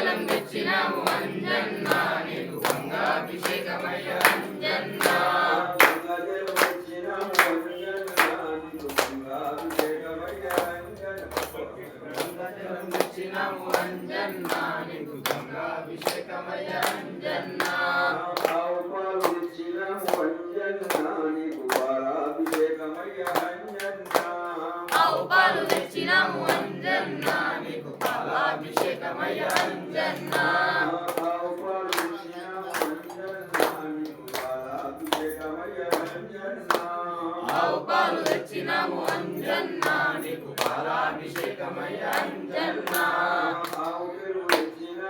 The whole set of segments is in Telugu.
జలం తెచ్చినాము అంజన్న నీకు గంగాభిషేకమయ్య అంజన్న తెచ్చినాము అంజన్న నీకు గంగాభిషేకమయ్య అంజన్న ఆవు పాలు తెచ్చినాము అంజన్న నీకు పాలాభిషేకమయ్య అంజన్న ఆవు పాలు తెచ్చినాము అంజన్న నీకు పాలాభిషేకమయ్య అంజన్న ఆవు పాలు తెచ్చినాము అంజన్న నీకు పాలాభిషేకమయ్య అంజన్న ఆవు పాలు తెచ్చినాము అంజన్న నీకు పాలాభిషేకమయ్య అంజన్న ఆవు పెరుగు తెచ్చినాము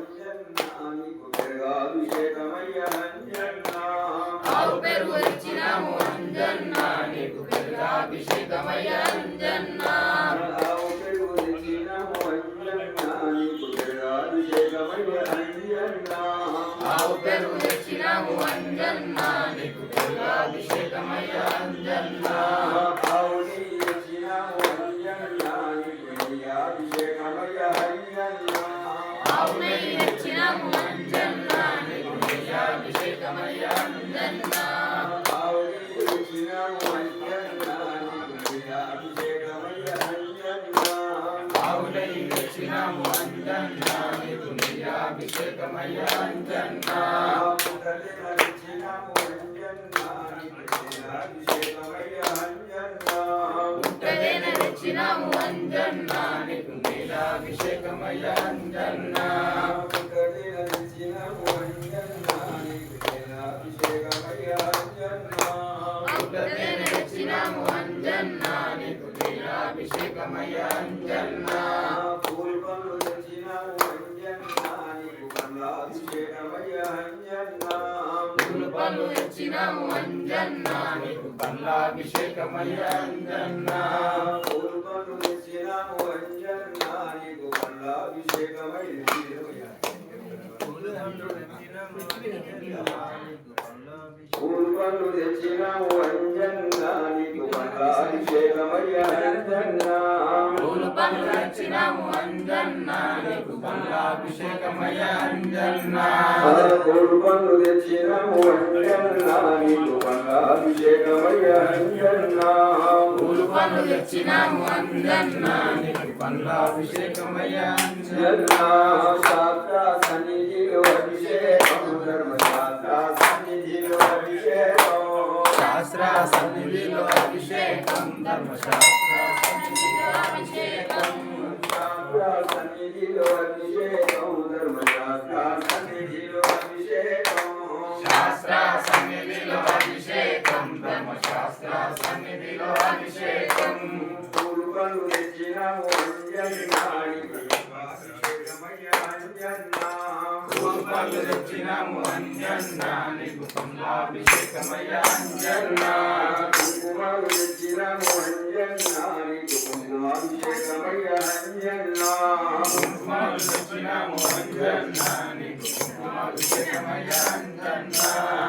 అంజన్న నీకు పెరుగాభిషేకమయ్య అంజన్న ఆవు పెరుగు తెచ్చినాము అంజన్న నీకు పెరుగాభిషేకమయ్య అంజన్న ఆవు పెరుగు తెచ్చినాము అంజన్న నీకు పెరుగాభిషేకమయ్య అంజన్న ఆవు పెరుగు తెచ్చినాము అంజన్న నీకు పెరుగాభిషేకమయ్య అంజన్న ఆవు నెయ్యి తెచ్చినాము అంజన్న నీకు నెయ్యాభిషేకమయ్య అంజన్న ఆవు నెయ్యి తెచ్చినాము అంజన్న నీకు నెయ్యాభిషేకమయ్య అంజన్న ఆవు నెయ్యి తెచ్చినాము అంజన్న నీకు నెయ్యాభిషేకమయ్య అంజన్న ఆవు నెయ్యి తెచ్చినాము అంజన్న నీకు నెయ్యాభిషేకమయ్య అంజన్న పుట్టలిన తెచ్చినాము అంజన్న నీకు నెయ్యాభిషేకమయ్య అంజన్న పుట్టదేన తెచ్చినాము అంజన్న నీకు నెయ్యాభిషేకమయ్య అంజన్న పుట్టలిన తెచ్చినాము అంజన్న నీకు నెయ్యాభిషేకమయ్య అంజన్న పుట్టదేన తెచ్చినాము అంజన్న నీకు నెయ్యాభిషేకమయ్య అంజన్న పూలు పండ్లు తెచ్చినాము అంజన్న నీకు పండ్లాభిషేకమయ్య అంజన్న పూలు పళ్ళు తెచ్చినాము అంజన్న నీకు పండ్లాభిషేకమయ్య అంజన్న పూలు పండ్లు తెచ్చినాము అంజన్న నీకు పండ్లాభిషేకమయ్య పూలు పండ్లు తెచ్చినాము అంజన్న నీకు పండ్లాభిషేకమయ్య అంజన్న పూలు పళ్ళు తెచ్చినాము అంజన్న నీకు పండ్లాభిషేకమయ్య అంజన్న పూలు పండ్లు తెచ్చినాము అంజన్న నీకు పండ్లాభిషేకమయ్య అంజన్న పూలు పళ్ళు తెచ్చినాము అంజన్న నీకు పండ్లాభిషేకమయ్య అంజన్న శాస్త్ర సన్నిధిలో అభిషేకం ధర్మశాస్త్ర సన్నిధిలో అభిషేకం శాస్త్ర సన్నిధిలో అభిషేకం ధర్మశాస్త్ర సన్నిధిలో అభిషేకం శాస్త్ర సన్నిధిలో అభిషేకం ధర్మశాస్త్ర సన్నిధిలో అభిషేకం శాస్త్ర సన్నిధిలో అభిషేకం ధర్మశాస్త్ర సన్నిధిలో అభిషేకం పూలు పండ్లు తెచ్చినాము అంజన్న నీకు అభిషేకమయ్య అంజన్న పూలు పళ్ళు తెచ్చినాము అంజన్న నీకు పండ్లాభిషేకమయ్య అంజన్న కుంకుమలు తెచ్చినాము అంజన్న నీకు కుంకుమాభిషేకమయ్య అంజన్న కుంకుమలు తెచ్చినాము అంజన్న నీకు కుంకుమాభిషేకమయ్య అంజన్న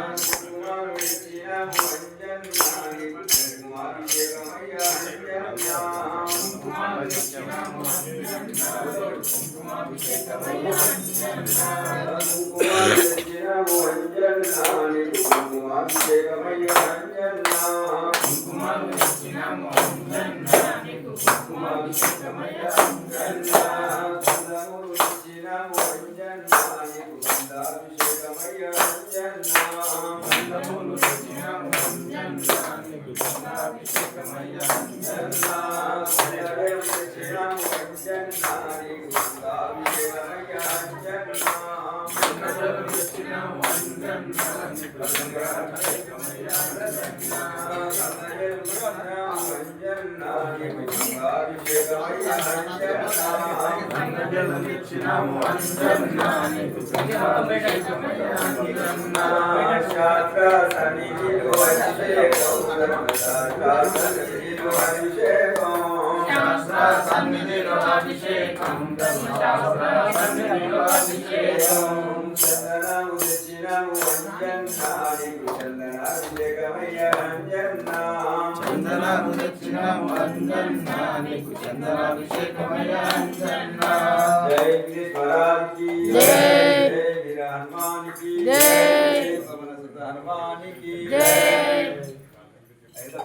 కుంకుమలు తెచ్చినాము అంజన్న నీకు కుంకుమాభిషేకమయ్య అంజన్న కుంకుమలు తెచ్చినాము అంజన్న కుంకుమాభిషేకమయ్య అంజన్న కుంకుమలు తెచ్చినాము అంజన్న నీకు కుంకుమాభిషేకమయ్య అంజన్న కుంకుమలు తెచ్చినాము అంజన్న నీకు కుంకుమాభిషేకమయ్య అంజన్న గంధములు తెచ్చినాము అంజన్న నీకు గంధాభిషేకమయ్య అంజన్న గంధములు తెచ్చినాము అంజన్న నీకు గంధాభిషేకమయ్య అంజన్న గంధం తెచ్చినాము అంజన్న నీకు గంధాభిషేకమయ్య అంజన్న గంధములు తెచ్చినాము అంజన్న నీకు గంధాభిషేకమయ్య అంజన్న గంధజలం తెచ్చినాము అంజన్న నీకు గంధాభిషేకమయ్య అంజన్న శాస్త్ర సన్నిధిలో అభిషేకం ధర్మశాస్త్ర సన్నిధిలో అభిషేకం శాస్త్ర సన్నిధిలో అభిషేకం ధర్మశాస్త్ర సన్నిధిలో అభిషేకం చందనము తెచ్చినాము అంజన్న నీకు చందనాభిషేకమయ్య అంజన్న చందనాలు తెచ్చినాము అంజన్న నీకు చందనాభిషేకమయ్య అంజన్న జై విశ్వరాజ్కి జై. జై వీర హనుమానికి జై. పవన సుత హనుమానికి జై. అయితే